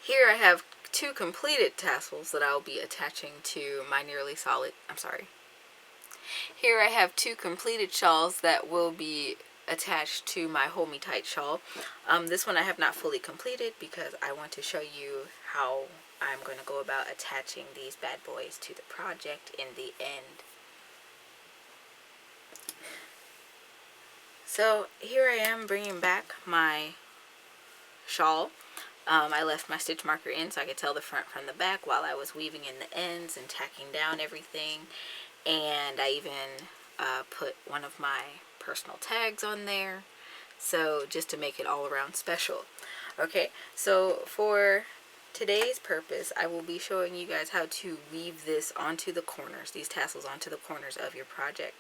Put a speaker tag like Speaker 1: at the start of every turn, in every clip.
Speaker 1: Here I have two completed tassels that I'll be attaching to my nearly solid, Here I have two completed shawls that will be attached to my Hold Me Tight shawl. This one I have not fully completed because I want to show you how I'm going to go about attaching these bad boys to the project in the end. So here I am bringing back my shawl. I left my stitch marker in so I could tell the front from the back while I was weaving in the ends and tacking down everything. And I even put one of my personal tags on there, so just to make it all around special. Okay, so for today's purpose, I will be showing you guys how to weave this onto the corners, these tassels onto the corners of your project.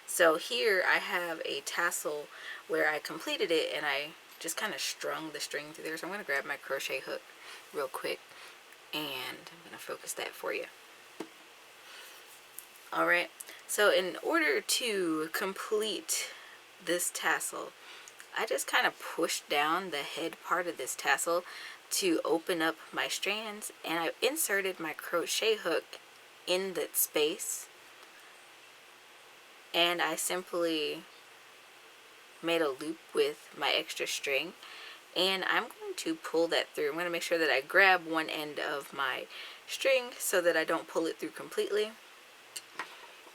Speaker 1: So here I have a tassel where I completed it and I just kind of strung the string through there. So I'm going to grab my crochet hook real quick and I'm going to focus that for you. Alright, so in order to complete this tassel, I just kind of pushed down the head part of this tassel to open up my strands, and I inserted my crochet hook in that space, and I simply made a loop with my extra string, and I'm going to pull that through. I'm going to make sure that I grab one end of my string so that I don't pull it through completely.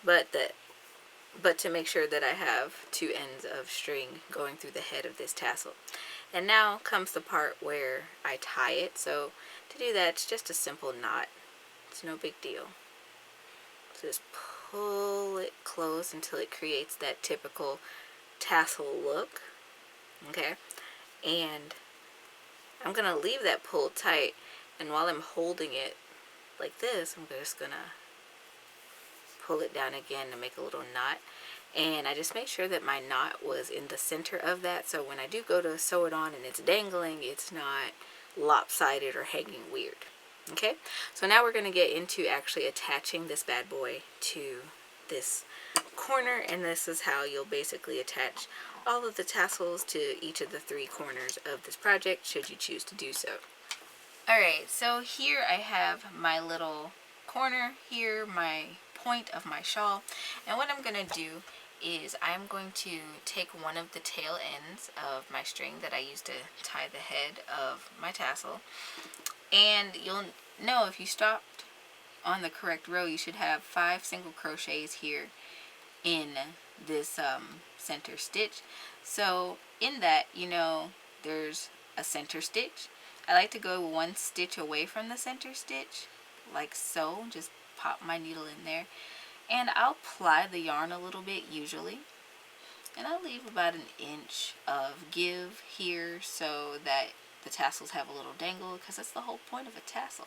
Speaker 1: But to make sure that I have two ends of string going through the head of this tassel. And now comes the part where I tie it. So to do that, it's just a simple knot. It's no big deal. So just pull it close until it creates that typical tassel look. Okay? And I'm going to leave that pulled tight, and while I'm holding it like this, I'm just going to pull it down again to make a little knot. And I just make sure that my knot was in the center of that, so when I do go to sew it on and it's dangling, it's not lopsided or hanging weird. Okay, so now we're going to get into actually attaching this bad boy to this corner, and this is how you'll basically attach all of the tassels to each of the three corners of this project, should you choose to do so. Alright, so here I have my little corner here, my point of my shawl, and what I'm going to do is I'm going to take one of the tail ends of my string that I used to tie the head of my tassel, and you'll know if you stopped on the correct row, you should have 5 single crochets here in this center stitch. So in that, you know, there's a center stitch. I like to go one stitch away from the center stitch, like so. Just pop my needle in there, and I'll ply the yarn a little bit usually, and I'll leave about an inch of give here so that the tassels have a little dangle, because that's the whole point of a tassel.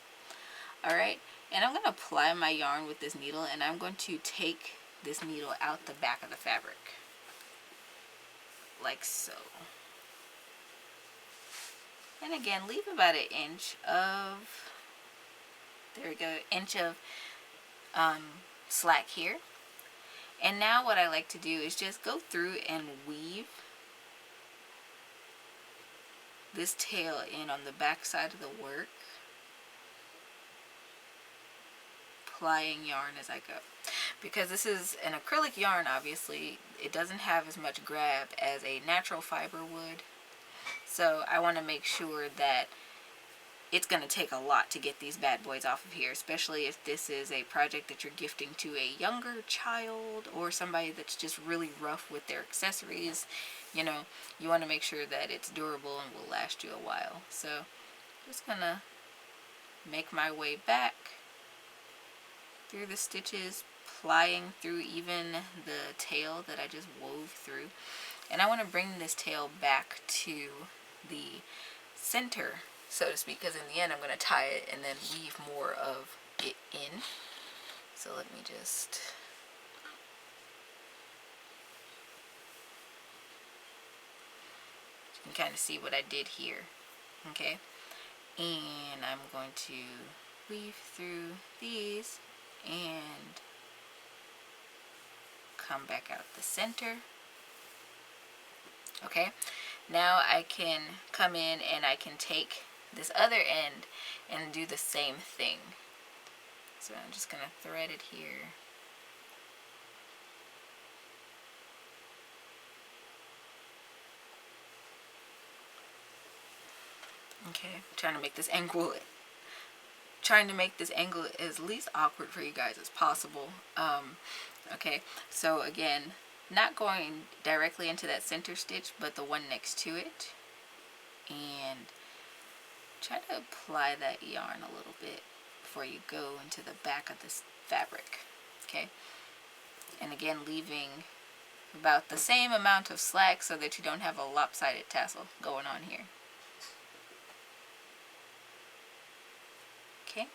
Speaker 1: Alright, and I'm going to apply my yarn with this needle, and I'm going to take this needle out the back of the fabric, like so. And again, leave about an inch of, there we go, inch of slack here. And now what I like to do is just go through and weave this tail in on the back side of the work, applying yarn as I go. Because this is an acrylic yarn, obviously, it doesn't have as much grab as a natural fiber would. So I want to make sure that it's going to take a lot to get these bad boys off of here, especially if this is a project that you're gifting to a younger child or somebody that's just really rough with their accessories. You know, you want to make sure that it's durable and will last you a while. So I'm just going to make my way back through the stitches, plying through even the tail that I just wove through. And I want to bring this tail back to the center, so to speak, because in the end I'm going to tie it and then weave more of it in. So let me just... You can kind of see what I did here. Okay, and I'm going to weave through these and come back out the center. Okay, now I can come in and I can take this other end and do the same thing. So I'm just going to thread it here. Okay, trying to make this angle as least awkward for you guys as possible. Okay, so again, not going directly into that center stitch, but the one next to it, and try to apply that yarn a little bit before you go into the back of this fabric. Okay, and again, leaving about the same amount of slack so that you don't have a lopsided tassel going on here. Okay.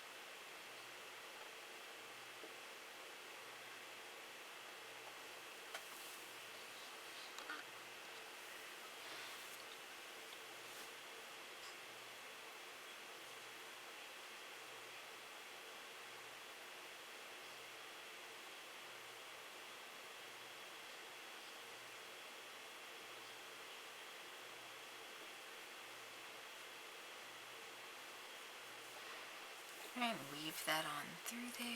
Speaker 1: And weave that on through there.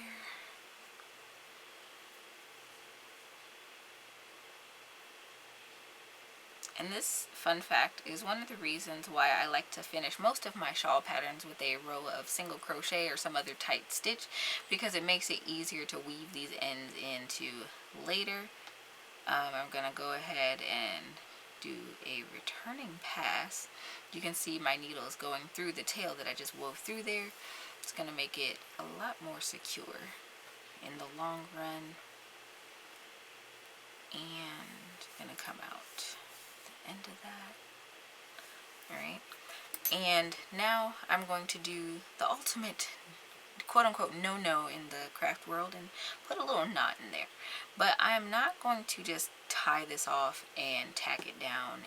Speaker 1: And this fun fact is one of the reasons why I like to finish most of my shawl patterns with a row of single crochet or some other tight stitch, because it makes it easier to weave these ends into later. I'm going to go ahead and do a returning pass. You can see my needle is going through the tail that I just wove through there. It's going to make it a lot more secure in the long run, and going to come out the end of that. Alright, and now I'm going to do the ultimate quote-unquote no-no in the craft world and put a little knot in there. But I am not going to just tie this off and tack it down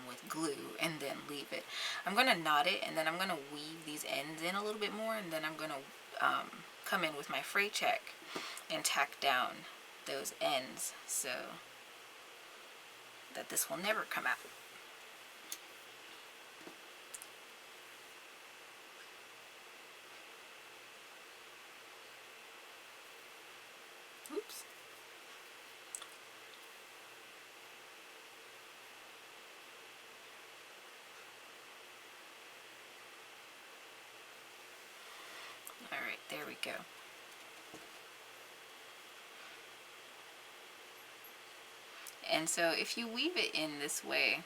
Speaker 1: with glue and then leave it. I'm going to knot it, and then I'm going to weave these ends in a little bit more, and then I'm going to come in with my fray check and tack down those ends so that this will never come out. Oops. Alright, there we go. And so if you weave it in this way,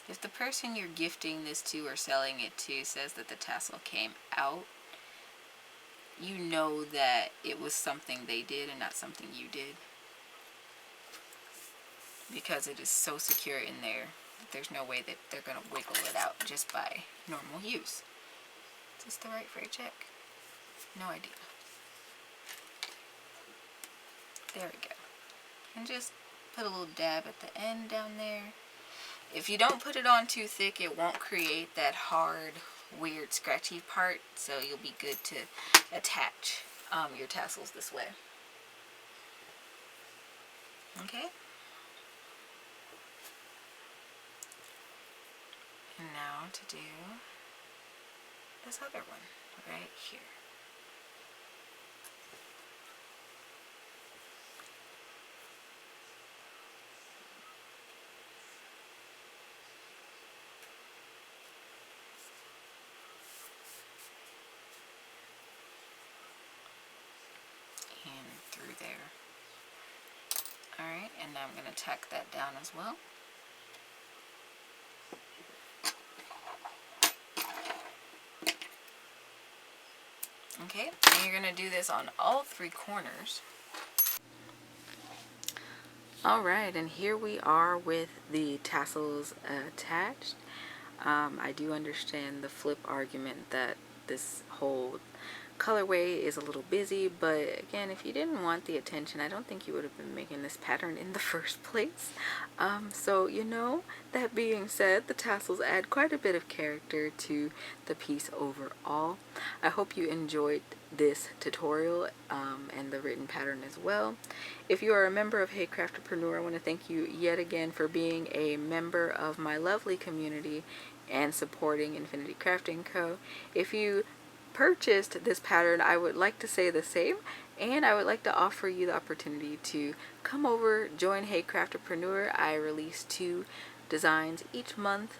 Speaker 1: if the person you're gifting this to or selling it to says that the tassel came out, you know that it was something they did and not something you did, because it is so secure in there that there's no way that they're going to wiggle it out just by normal use. Is this the right fray check? No idea. There we go. And just put a little dab at the end down there. If you don't put it on too thick, it won't create that hard, weird, scratchy part, so you'll be good to attach your tassels this way. Okay? And now to do this other one right here. Through there. Alright, and now I'm going to tack that down as well. Okay, and you're going to do this on all three corners. Alright, and here we are with the tassels attached. I do understand the flip argument that this whole colorway is a little busy, but again, if you didn't want the attention, I don't think you would have been making this pattern in the first place. So, you know, that being said, the tassels add quite a bit of character to the piece overall. I hope you enjoyed this tutorial and the written pattern as well. If you are a member of Hey Craftapreneur, I want to thank you yet again for being a member of my lovely community and supporting Infiniti Crafting Co. If you purchased this pattern, I would like to say the same, and I would like to offer you the opportunity to come over, join Hey Crafterpreneur. I release 2 designs each month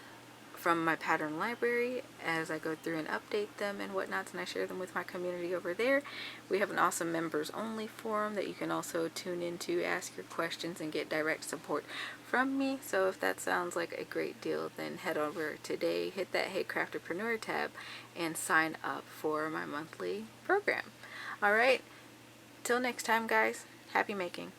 Speaker 1: from my pattern library as I go through and update them and whatnot, and I share them with my community over there. We have an awesome members only forum that you can also tune into, ask your questions, and get direct support from me. So if that sounds like a great deal, then head over today, hit that Hey Crafterpreneur tab, and sign up for my monthly program. Alright, till next time guys, happy making.